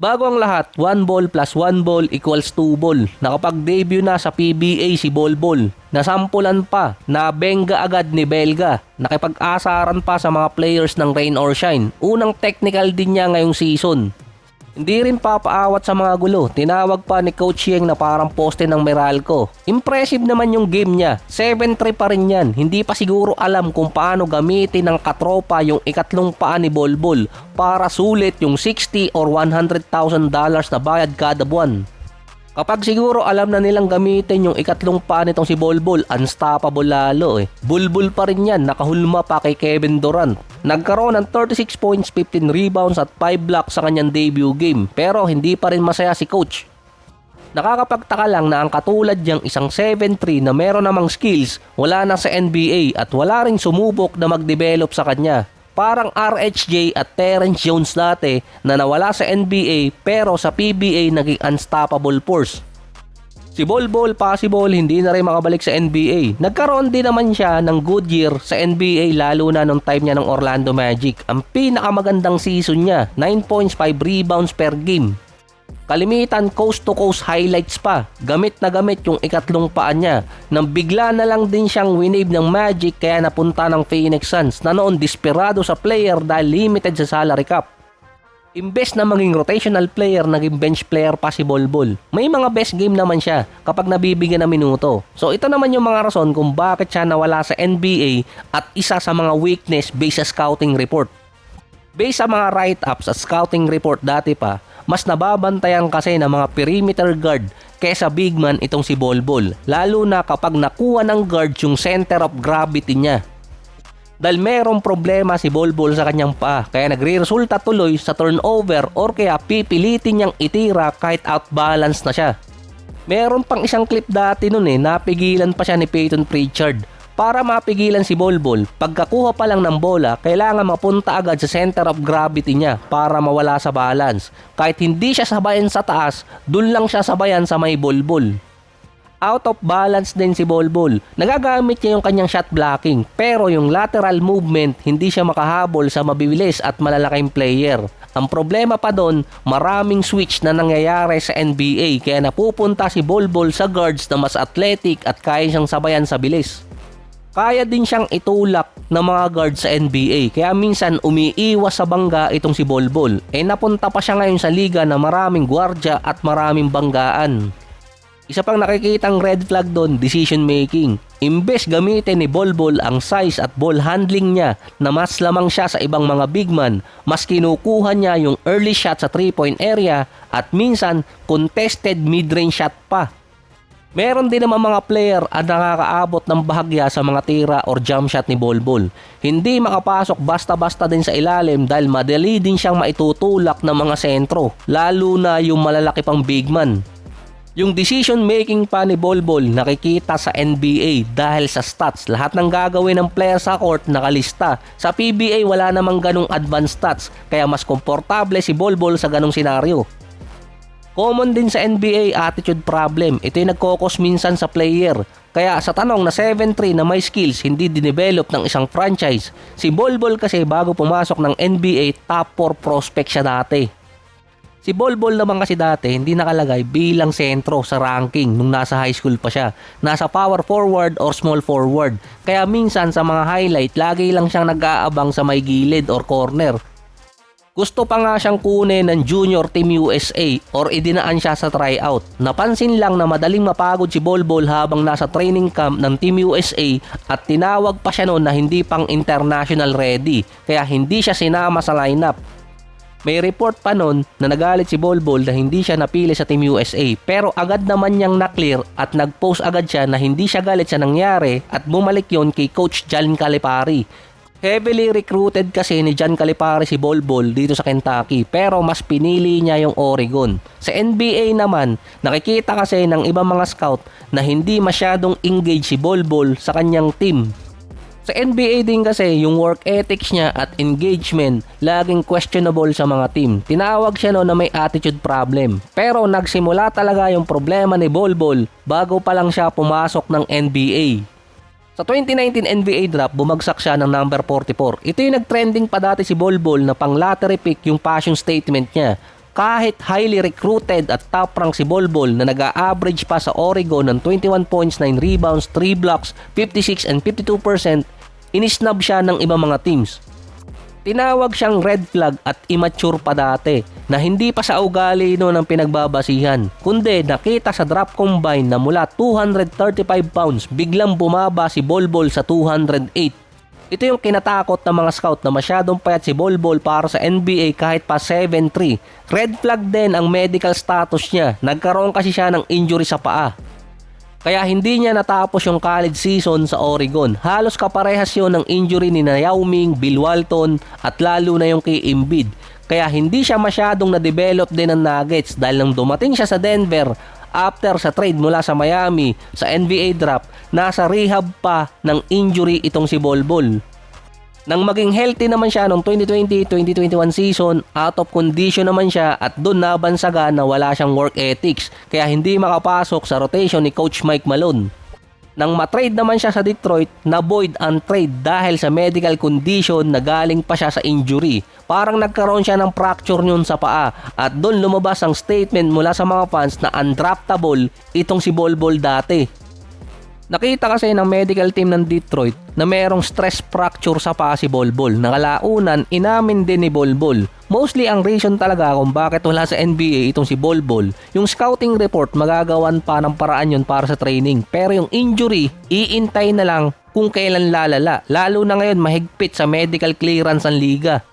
Bago ang lahat, 1 ball plus 1 ball equals 2 ball. Nakapag-debut na sa PBA si Bolbol. Nasampulan pa, nabenga agad ni Belga. Nakipag-asaran pa sa mga players ng Rain or Shine. Unang technical din niya ngayong season. Hindi rin papaawat sa mga gulo. Tinawag pa ni Coach Yeng na parang poste ng Meralco. Impressive naman yung game niya. 7-3 pa rin yan. Hindi pa siguro alam kung paano gamitin ng katropa yung ikatlong paa ni Bolbol para sulit yung $60,000 or $100,000 na bayad kada buwan. Kapag siguro alam na nilang gamitin yung ikatlong paa nitong si Bolbol, unstoppable lalo eh. Bulbul pa rin yan, nakahulma pa kay Kevin Durant. Nagkaroon ng 36 points, 15 rebounds at 5 blocks sa kanyang debut game, pero hindi pa rin masaya si coach. Nakakapagtaka lang na ang katulad niyang isang 7-3 na meron namang skills, wala na sa NBA at wala ring sumubok na mag-develop sa kanya. Parang RHJ at Terrence Jones dati na nawala sa NBA pero sa PBA naging unstoppable force. Si Bolbol possible hindi na rin makabalik sa NBA. Nagkaroon din naman siya ng good year sa NBA lalo na nung time niya ng Orlando Magic. Ang pinakamagandang season niya, 9 points, 5 rebounds per game. Kalimitan coast to coast highlights pa. Gamit na gamit yung ikatlong paa niya. Nang bigla na lang din siyang winave ng Magic kaya napunta ng Phoenix Suns na noon desperado sa player dahil limited sa salary cap. Imbes na maging rotational player, naging bench player pa si Bolbol. May mga best game naman siya kapag nabibigyan ng minuto. So ito naman yung mga rason kung bakit siya nawala sa NBA at isa sa mga weakness based sa scouting report. Based sa mga write-ups at scouting report dati pa, mas nababantayan kasi ng mga perimeter guard kesa big man itong si Bolbol. Lalo na kapag nakuha ng guard yung center of gravity niya. Dahil merong problema si Bolbol sa kanyang paa kaya nagre-resulta tuloy sa turnover or kaya pipilitin niyang itira kahit outbalance na siya. Meron pang isang clip dati nun napigilan pa siya ni Peyton Pritchard. Para mapigilan si Bolbol, pagkakuha pa lang ng bola, kailangan mapunta agad sa center of gravity niya para mawala sa balance. Kahit hindi siya sabayan sa taas, dun lang siya sabayan sa may Bolbol. Out of balance din si Bolbol. Nagagamit niya yung kanyang shot blocking, pero yung lateral movement, hindi siya makahabol sa mabibilis at malalaking player. Ang problema pa doon, maraming switch na nangyayari sa NBA kaya napupunta si Bolbol sa guards na mas athletic at kaya siyang sabayan sa bilis. Kaya din siyang itulak ng mga guard sa NBA kaya minsan umiiwas sa bangga itong si Bolbol. Napunta pa siya ngayon sa liga na maraming gwardya at maraming banggaan. Isa pang nakikitang red flag doon, decision making. Imbes gamitin ni Bolbol ang size at ball handling niya na mas lamang siya sa ibang mga big man, mas kinukuha niya yung early shot sa 3-point area at minsan contested mid-range shot pa. Meron din naman mga player ang nakakaabot ng bahagya sa mga tira or jump shot ni Bolbol. Hindi makapasok basta-basta din sa ilalim dahil madali din siyang maitutulak ng mga sentro, lalo na yung malalaki pang big man. Yung decision making pa ni Bolbol nakikita sa NBA dahil sa stats. Lahat ng gagawin ng player sa court nakalista. Sa PBA wala namang ganong advanced stats kaya mas komportable si Bolbol sa ganong senaryo. Common din sa NBA attitude problem. Ito yung nagkokos minsan sa player. Kaya sa tanong na 7-3 na may skills hindi dinevelop ng isang franchise, si Bolbol kasi bago pumasok ng NBA top 4 prospect siya dati. Si Bolbol naman kasi dati hindi nakalagay bilang sentro sa ranking nung nasa high school pa siya. Nasa power forward or small forward. Kaya minsan sa mga highlight lagi lang siyang nag-aabang sa may gilid or corner. Gusto pa nga siyang kunin ng Junior Team USA or idinaan siya sa tryout. Napansin lang na madaling mapagod si Bolbol habang nasa training camp ng Team USA at tinawag pa siya noon na hindi pang international ready kaya hindi siya sinama sa lineup. May report pa noon na nagalit si Bolbol na hindi siya napili sa Team USA pero agad naman niyang na-clear at nag-post agad siya na hindi siya galit sa nangyari at bumalik yon kay Coach John Calipari. Heavily recruited kasi ni John Calipari si Bolbol dito sa Kentucky pero mas pinili niya yung Oregon. Sa NBA naman, nakikita kasi ng ibang mga scout na hindi masyadong engaged si Bolbol sa kanyang team. Sa NBA din kasi yung work ethics niya at engagement laging questionable sa mga team. Tinawag siya na may attitude problem. Pero nagsimula talaga yung problema ni Bolbol bago pa lang siya pumasok ng NBA. Sa 2019 NBA draft, bumagsak siya ng number 44. Ito yung nag-trending pa dati si Bolbol na pang lottery pick yung passion statement niya. Kahit highly recruited at top rank si Bolbol na nag-a-average pa sa Oregon ng 21 points, 9 rebounds, 3 blocks, 56 and 52%, inisnab siya ng ibang mga teams. Tinawag siyang red flag at immature pa dati na hindi pa sa ugali noon ang pinagbabasihan, kundi nakita sa drop combine na mula 235 pounds biglang bumaba si Bolbol sa 208. Ito yung kinatakot ng mga scout na masyadong payat si Bolbol para sa NBA kahit pa 7'3". Red flag din ang medical status niya. Nagkaroon kasi siya ng injury sa paa. Kaya hindi niya natapos yung college season sa Oregon. Halos kaparehas yun ng injury ni Yao Ming, Bill Walton at lalo na yung kay Embiid. Kaya hindi siya masyadong na-develop din ng Nuggets dahil nang dumating siya sa Denver after sa trade mula sa Miami sa NBA draft, nasa rehab pa ng injury itong si Bolbol. Nang maging healthy naman siya noong 2020-2021 season, out of condition naman siya at doon nabansaga na wala siyang work ethics kaya hindi makapasok sa rotation ni Coach Mike Malone. Nang matrade naman siya sa Detroit, na-void ang trade dahil sa medical condition na galing pa siya sa injury. Parang nagkaroon siya ng fracture yun sa paa at doon lumabas ang statement mula sa mga fans na undraftable itong si Bolbol dati. Nakita kasi ng medical team ng Detroit na mayroong stress fracture sa paa si Bolbol. Nakalaunan, inamin din ni Bolbol. Mostly ang reason talaga kung bakit wala sa NBA itong si Bolbol, yung scouting report magagawan pa ng paraan yun para sa training. Pero yung injury, iintay na lang kung kailan lalala. Lalo na ngayon mahigpit sa medical clearance ang liga.